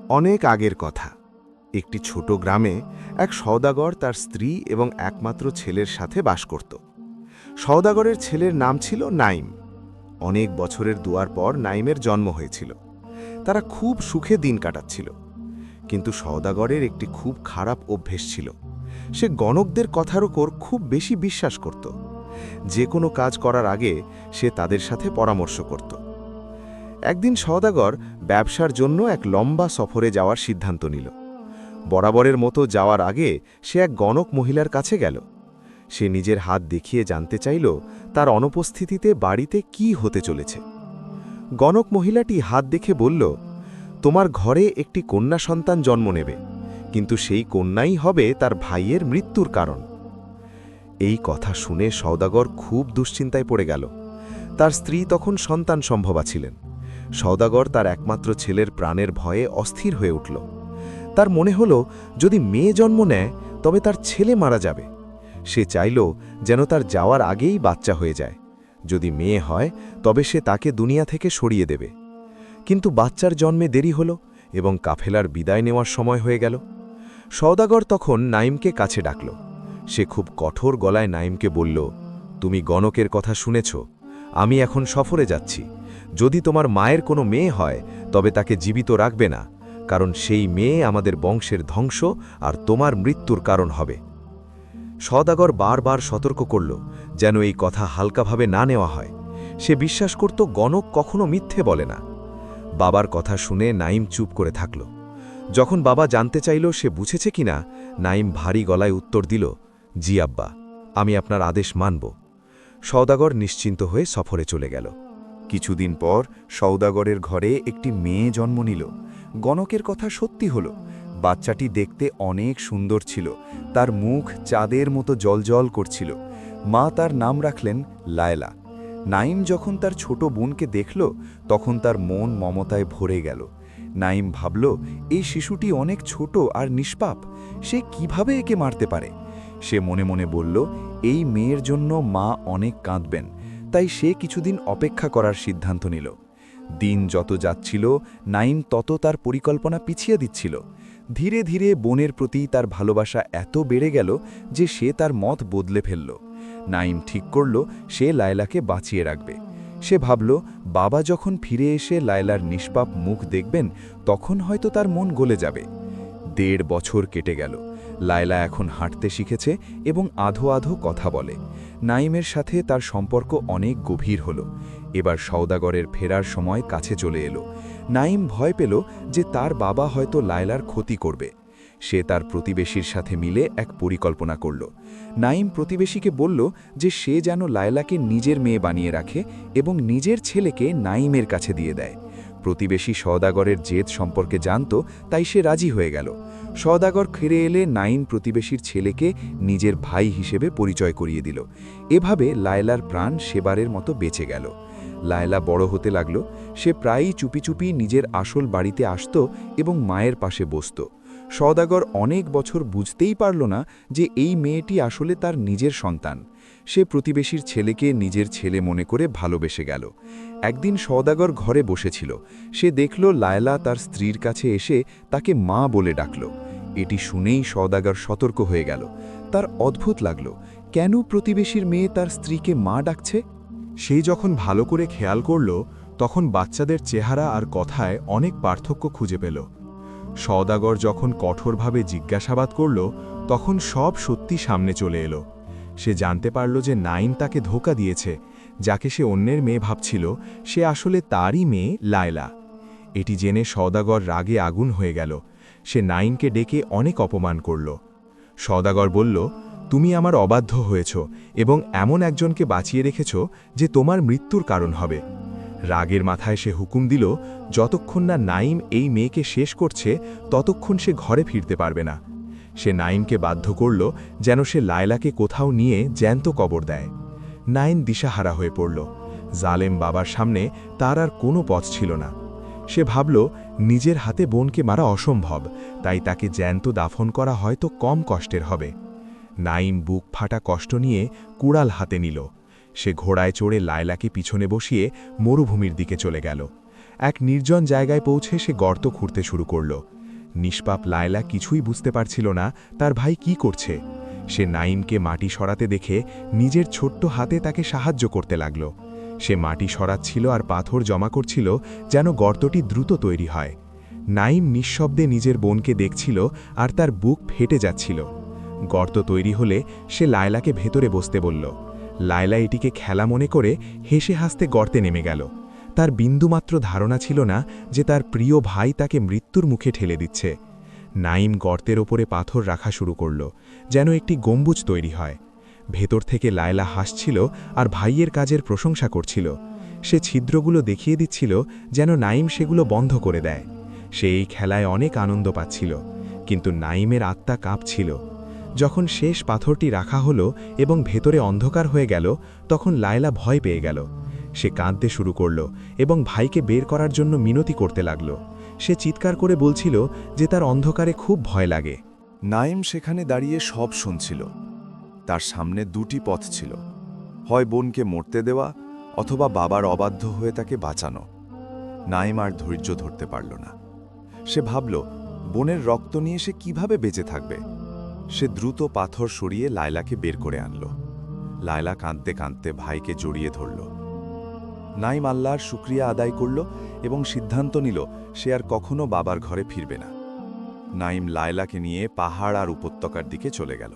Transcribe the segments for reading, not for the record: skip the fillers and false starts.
অনেক আগের কথা। একটি ছোট গ্রামে এক সওদাগর তার স্ত্রী এবং একমাত্র ছেলের সাথে বাস করত। সওদাগরের ছেলের নাম ছিল নাইম। অনেক বছরের দুয়ার পর নাইমের জন্ম হয়েছিল। তারা খুব সুখে দিন কাটাচ্ছিল। কিন্তু সওদাগরের একটি খুব খারাপ অভ্যেস ছিল। সে গণকদের কথার উপর খুব বেশি বিশ্বাস করত। যে কোনো কাজ করার আগে সে তাদের সাথে পরামর্শ করত। একদিন সওদাগর ব্যবসার জন্য এক লম্বা সফরে যাওয়ার সিদ্ধান্ত নিল। বরাবরের মতো যাওয়ার আগে সে এক গণক মহিলার কাছে গেল। সে নিজের হাত দেখিয়ে জানতে চাইল তার অনুপস্থিতিতে বাড়িতে কি হতে চলেছে। গণক মহিলাটি হাত দেখে বলল, তোমার ঘরে একটি কন্যা সন্তান জন্ম নেবে, কিন্তু সেই কন্যাই হবে তার ভাইয়ের মৃত্যুর কারণ। এই কথা শুনে সওদাগর খুব দুশ্চিন্তায় পড়ে গেল। তার স্ত্রী তখন সন্তান সম্ভবা ছিলেন। সওদাগর তার একমাত্র ছেলের প্রাণের ভয়ে অস্থির হয়ে উঠল। তার মনে হল যদি মেয়ে জন্ম নেয় তবে তার ছেলে মারা যাবে। সে চাইল যেন তার যাওয়ার আগেই বাচ্চা হয়ে যায়। যদি মেয়ে হয় তবে সে তাকে দুনিয়া থেকে সরিয়ে দেবে। কিন্তু বাচ্চার জন্মে দেরি হল এবং কাফেলার বিদায় নেওয়ার সময় হয়ে গেল। সওদাগর তখন নাইমকে কাছে ডাকল। সে খুব কঠোর গলায় নাইমকে বলল, তুমি গণকের কথা শুনেছ, আমি এখন সফরে যাচ্ছি। যদি তোমার মায়ের কোনো মেয়ে হয় তবে তাকে জীবিত রাখবে না, কারণ সেই মেয়ে আমাদের বংশের ধ্বংস আর তোমার মৃত্যুর কারণ হবে। সওদাগর বারবার সতর্ক করল যেন এই কথা হালকাভাবে না নেওয়া হয়। সে বিশ্বাস করত গণক কখনো মিথ্যে বলে না। বাবার কথা শুনে নাইম চুপ করে থাকল। যখন বাবা জানতে চাইল সে বুঝেছে কিনা, নাইম ভারী গলায় উত্তর দিল, জি আব্বা, আমি আপনার আদেশ মানব। সওদাগর নিশ্চিন্ত হয়ে সফরে চলে গেল। কিছুদিন পর সওদাগরের ঘরে একটি মেয়ে জন্ম নিল। গণকের কথা সত্যি হল। বাচ্চাটি দেখতে অনেক সুন্দর ছিল। তার মুখ চাঁদের মতো জ্বলজ্বল করছিল। মা তার নাম রাখলেন লায়লা। নাইম যখন তার ছোট বোনকে দেখল তখন তার মন মমতায় ভরে গেল। নাইম ভাবল, এই শিশুটি অনেক ছোট আর নিষ্পাপ, সে কিভাবে একে মারতে পারে। সে মনে মনে বলল, এই মেয়ের জন্য মা অনেক কাঁদবেন, তাই সে কিছুদিন অপেক্ষা করার সিদ্ধান্ত নিল। দিন যত যাচ্ছিল নাইম তত তার পরিকল্পনা পিছিয়ে দিচ্ছিল। ধীরে ধীরে বোনের প্রতি তার ভালোবাসা এত বেড়ে গেল যে সে তার মত বদলে ফেলল। নাইম ঠিক করল সে লায়লাকে বাঁচিয়ে রাখবে। সে ভাবল, বাবা যখন ফিরে এসে লায়লার নিষ্পাপ মুখ দেখবেন তখন হয়তো তার মন গলে যাবে। ১.৫ বছর কেটে গেল। লায়লা এখন হাঁটতে শিখেছে এবং আধো আধো কথা বলে। নাইমের সাথে তার সম্পর্ক অনেক গভীর হল। এবার সওদাগরের ফেরার সময় কাছে চলে এলো। নাইম ভয় পেল যে তার বাবা হয়তো লায়লার ক্ষতি করবে। সে তার প্রতিবেশীর সাথে মিলে এক পরিকল্পনা করল। নাইম প্রতিবেশীকে বলল যে সে যেন লায়লাকে নিজের মেয়ে বানিয়ে রাখে এবং নিজের ছেলেকে নাইমের কাছে দিয়ে দেয়। প্রতিবেশী সওদাগরের জেদ সম্পর্কে জানত, তাই সে রাজি হয়ে গেল। সওদাগর ফিরে এলে নাইম প্রতিবেশীর ছেলেকে নিজের ভাই হিসেবে পরিচয় করিয়ে দিল। এভাবে লায়লার প্রাণ সেবারের মতো বেঁচে গেল। লায়লা বড় হতে লাগল। সে প্রায়ই চুপি চুপি নিজের আসল বাড়িতে আসত এবং মায়ের পাশে বসত। সওদাগর অনেক বছর বুঝতেই পারল না যে এই মেয়েটি আসলে তার নিজের সন্তান। সে প্রতিবেশীর ছেলেকে নিজের ছেলে মনে করে ভালোবেসে গেল। একদিন সওদাগর ঘরে বসেছিল। সে দেখল লায়লা তার স্ত্রীর কাছে এসে তাকে মা বলে ডাকল। এটি শুনেই সওদাগর সতর্ক হয়ে গেল। তার অদ্ভুত লাগল, কেন প্রতিবেশীর মেয়ে তার স্ত্রীকে মা ডাকছে। সেই যখন ভালো করে খেয়াল করল তখন বাচ্চাদের চেহারা আর কথায় অনেক পার্থক্য খুঁজে পেল। সওদাগর যখন কঠোরভাবে জিজ্ঞাসাবাদ করল তখন সব সত্যি সামনে চলে এলো। সে জানতে পারল যে নাইম তাকে ধোঁকা দিয়েছে। যাকে সে অন্যের মেয়ে ভাবছিল সে আসলে তারই মেয়ে লায়লা। এটি জেনে সওদাগর রাগে আগুন হয়ে গেল। সে নাইমকে ডেকে অনেক অপমান করল। সওদাগর বলল, তুমি আমার অবাধ্য হয়েছ এবং এমন একজনকে বাঁচিয়ে রেখেছ যে তোমার মৃত্যুর কারণ হবে। রাগের মাথায় সে হুকুম দিল, যতক্ষণ না নাইম এই মেয়েকে শেষ করছে ততক্ষণ সে ঘরে ফিরতে পারবে না। সে নাইমকে বাধ্য করল যেন সে লায়লাকে কোথাও নিয়ে জ্যান্ত কবর দেয়। নাইম দিশাহারা হয়ে পড়ল। জালেম বাবার সামনে তার আর কোনো পথ ছিল না। সে ভাবল, নিজের হাতে বোনকে মারা অসম্ভব, তাই তাকে জ্যান্ত দাফন করা হয়তো কম কষ্টের হবে। নাইম বুক ফাটা কষ্ট নিয়ে কুড়াল হাতে নিল। সে ঘোড়ায় চড়ে লায়লাকে পিছনে বসিয়ে মরুভূমির দিকে চলে গেল। এক নির্জন জায়গায় পৌঁছে সে গর্ত খুঁড়তে শুরু করল। নিষ্পাপ লায়লা কিছুই বুঝতে পারছিল না তার ভাই কি করছে। সে নাইমকে মাটি সরাতে দেখে নিজের ছোট্ট হাতে তাকে সাহায্য করতে লাগল। সে মাটি সরাচ্ছিল আর পাথর জমা করছিল যেন গর্তটি দ্রুত তৈরি হয়। নাইম নিঃশব্দে নিজের বোনকে দেখছিল আর তার বুক ফেটে যাচ্ছিল। গর্ত তৈরি হলে সে লায়লাকে ভেতরে বসতে বলল। লায়লা এটিকে খেলা মনে করে হেসে হাসতে গর্তে নেমে গেল। তার বিন্দুমাত্র ধারণা ছিল না যে তার প্রিয় ভাই তাকে মৃত্যুর মুখে ঠেলে দিচ্ছে। নাইম গর্তের ওপরে পাথর রাখা শুরু করল, যেন একটি গম্বুজ তৈরি হয়। ভেতর থেকে লায়লা হাসছিল আর ভাইয়ের কাজের প্রশংসা করছিল। সে ছিদ্রগুলো দেখিয়ে দিচ্ছিল যেন নাইম সেগুলো বন্ধ করে দেয়। সে এই খেলায় অনেক আনন্দ পাচ্ছিল, কিন্তু নাইমের আত্মা কাঁপছিল। যখন শেষ পাথরটি রাখা হলো এবং ভেতরে অন্ধকার হয়ে গেল, তখন লায়লা ভয় পেয়ে গেল। সে কাঁদতে শুরু করল এবং ভাইকে বের করার জন্য মিনতি করতে লাগল। সে চিৎকার করে বলছিল যে তার অন্ধকারে খুব ভয় লাগে। নাইম সেখানে দাঁড়িয়ে সব শুনছিল। তার সামনে দুটি পথ ছিল, হয় বোনকে মরতে দেওয়া অথবা বাবার অবাধ্য হয়ে তাকে বাঁচানো। নাইম আর ধৈর্য ধরতে পারল না। সে ভাবল, বোনের রক্ত নিয়ে সে কিভাবে বেঁচে থাকবে। সে দ্রুত পাথর সরিয়ে লায়লাকে বের করে আনল। লায়লা কাঁদতে কাঁদতে ভাইকে জড়িয়ে ধরল। নাইম আল্লাহর শুকরিয়া আদায় করল এবং সিদ্ধান্ত নিল সে আর কখনো বাবার ঘরে ফিরবে না। নাইম লায়লাকে নিয়ে পাহাড় আর উপত্যকার দিকে চলে গেল।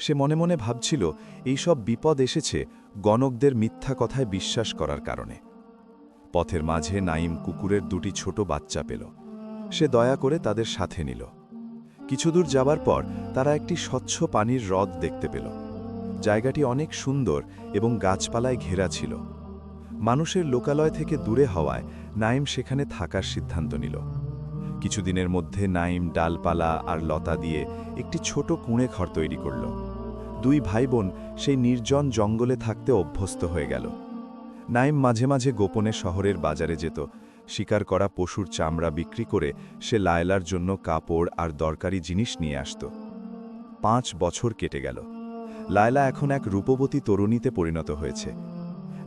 সে মনে মনে ভাবছিল এইসব বিপদ এসেছে গণকদের মিথ্যা কথায় বিশ্বাস করার কারণে। পথের মাঝে নাইম কুকুরের দুটি ছোট বাচ্চা পেল। সে দয়া করে তাদের সাথে নিল। কিছুদূর যাবার পর তারা একটি স্বচ্ছ পানির হ্রদ দেখতে পেল। জায়গাটি অনেক সুন্দর এবং গাছপালায় ঘেরা ছিল। মানুষের লোকালয় থেকে দূরে হওয়ায় নাইম সেখানে থাকার সিদ্ধান্ত নিল। কিছুদিনের মধ্যে নাইম ডালপালা আর লতা দিয়ে একটি ছোট কুঁড়ে ঘর তৈরি করল। দুই ভাই বোন সেই নির্জন জঙ্গলে থাকতে অভ্যস্ত হয়ে গেল। নাইম মাঝে মাঝে গোপনে শহরের বাজারে যেত। শিকার করা পশুর চামড়া বিক্রি করে সে লায়লার জন্য কাপড় আর দরকারি জিনিস নিয়ে আসত। 5 বছর কেটে গেল। লায়লা এখন এক রূপবতী তরুণীতে পরিণত হয়েছে।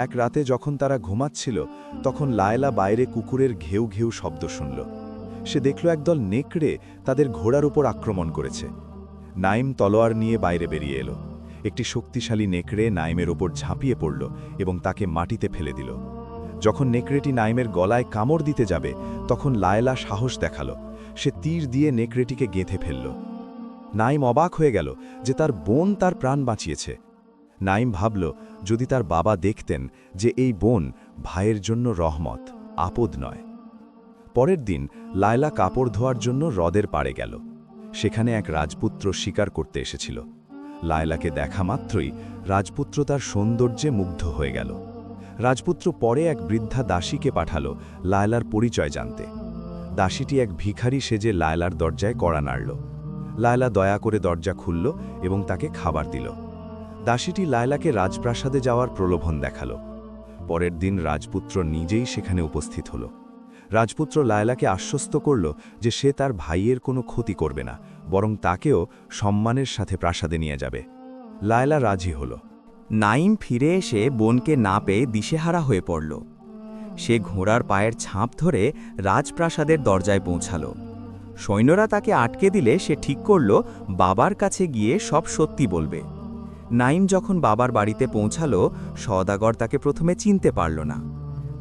এক রাতে যখন তারা ঘুমাচ্ছিল, তখন লায়লা বাইরে কুকুরের ঘেউ ঘেউ শব্দ শুনল। সে দেখল একদল নেকড়ে তাদের ঘোড়ার উপর আক্রমণ করেছে। নাইম তলোয়ার নিয়ে বাইরে বেরিয়ে এলো। একটি শক্তিশালী নেকড়ে নাইমের ওপর ঝাঁপিয়ে পড়ল এবং তাকে মাটিতে ফেলে দিল। যখন নেকড়েটি নাইমের গলায় কামড় দিতে যাবে, তখন লায়লা সাহস দেখালো। সে তীর দিয়ে নেকড়েটিকে গেঁথে ফেলল। নাইম অবাক হয়ে গেল যে তার বোন তার প্রাণ বাঁচিয়েছে। নাইম ভাবল, যদি তার বাবা দেখতেন যে এই বোন ভাইয়ের জন্য রহমত, আপদ নয়। পরের দিন লায়লা কাপড় ধোয়ার জন্য হ্রদের পাড়ে গেল। সেখানে এক রাজপুত্র শিকার করতে এসেছিল। লায়লাকে দেখা মাত্রই রাজপুত্র তার সৌন্দর্যে মুগ্ধ হয়ে গেল। রাজপুত্র পরে এক বৃদ্ধা দাসীকে পাঠালো লায়লার পরিচয় জানতে। দাসীটি এক ভিখারি সেজে লায়লার দরজায় কড়া নাড়ল। লায়লা দয়া করে দরজা খুলল এবং তাকে খাবার দিল। দাসীটি লায়লাকে রাজপ্রাসাদে যাওয়ার প্রলোভন দেখালো। পরের দিন রাজপুত্র নিজেই সেখানে উপস্থিত হল। রাজপুত্র লায়লাকে আশ্বস্ত করল যে সে তার ভাইয়ের কোনো ক্ষতি করবে না, বরং তাকেও সম্মানের সাথে প্রাসাদে নিয়ে যাবে। লায়লা রাজি হল। নাইম ফিরে এসে বোনকে না পেয়ে দিশেহারা হয়ে পড়ল। সে ঘোড়ার পায়ের ছাপ ধরে রাজপ্রাসাদের দরজায় পৌঁছাল। সৈন্যরা তাকে আটকে দিলে সে ঠিক করল বাবার কাছে গিয়ে সব সত্যি বলবে। নাইম যখন বাবার বাড়িতে পৌঁছাল, সওদাগর তাকে প্রথমে চিনতে পারল না।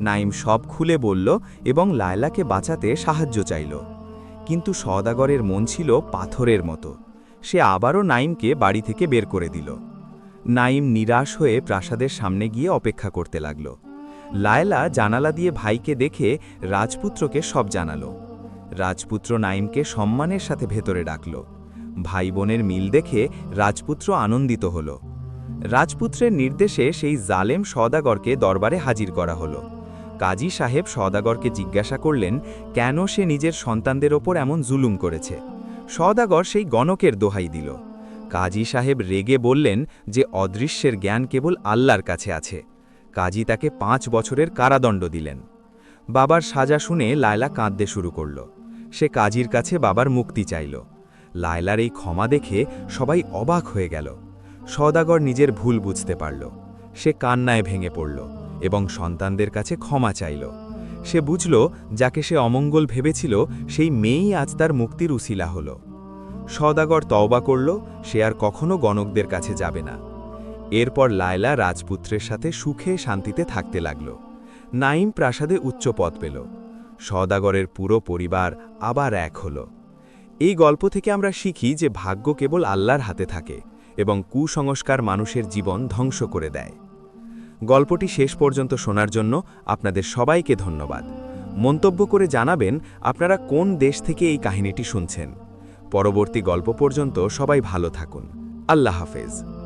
নাইম সব খুলে বলল এবং লায়লাকে বাঁচাতে সাহায্য চাইল। কিন্তু সওদাগরের মন ছিল পাথরের মতো। সে আবারও নাইমকে বাড়ি থেকে বের করে দিল। নাইম নিরাশ হয়ে প্রাসাদের সামনে গিয়ে অপেক্ষা করতে লাগল। লায়লা জানালা দিয়ে ভাইকে দেখে রাজপুত্রকে সব জানালো। রাজপুত্র নাইমকে সম্মানের সাথে ভেতরে ডাকল। ভাই বোনের মিল দেখে রাজপুত্র আনন্দিত হল। রাজপুত্রের নির্দেশে সেই জালেম সওদাগরকে দরবারে হাজির করা হলো। কাজী সাহেব সওদাগরকে জিজ্ঞাসা করলেন কেন সে নিজের সন্তানদের ওপর এমন জুলুম করেছে। সওদাগর সেই গণকের দোহাই দিল। কাজী সাহেব রেগে বললেন যে অদৃশ্যের জ্ঞান কেবল আল্লাহর কাছে আছে। কাজী তাকে 5 বছরের কারাদণ্ড দিলেন। বাবার সাজা শুনে লায়লা কাঁদতে শুরু করল। সে কাজীর কাছে বাবার মুক্তি চাইল। লায়লার এই ক্ষমা দেখে সবাই অবাক হয়ে গেল। সওদাগর নিজের ভুল বুঝতে পারল। সে কান্নায় ভেঙে পড়ল এবং সন্তানদের কাছে ক্ষমা চাইল। সে বুঝল যাকে সে অমঙ্গল ভেবেছিল সেই মেয়েই আজ তার মুক্তির উসিলা হল। সওদাগর তওবা করল, সে আর কখনো গণকদের কাছে যাবে না। এরপর লায়লা রাজপুত্রের সাথে সুখে শান্তিতে থাকতে লাগল। নাইম প্রাসাদে উচ্চ পদ পেল। সওদাগরের পুরো পরিবার আবার এক হল। এই গল্প থেকে আমরা শিখি যে ভাগ্য কেবল আল্লাহর হাতে থাকে এবং কুসংস্কার মানুষের জীবন ধ্বংস করে দেয়। গল্পটি শেষ পর্যন্ত শোনার জন্য আপনাদের সবাইকে ধন্যবাদ। মন্তব্য করে জানাবেন আপনারা কোন দেশ থেকে এই কাহিনীটি শুনছেন। পরবর্তী গল্প পর্যন্ত সবাই ভালো থাকুন। আল্লাহ হাফেজ।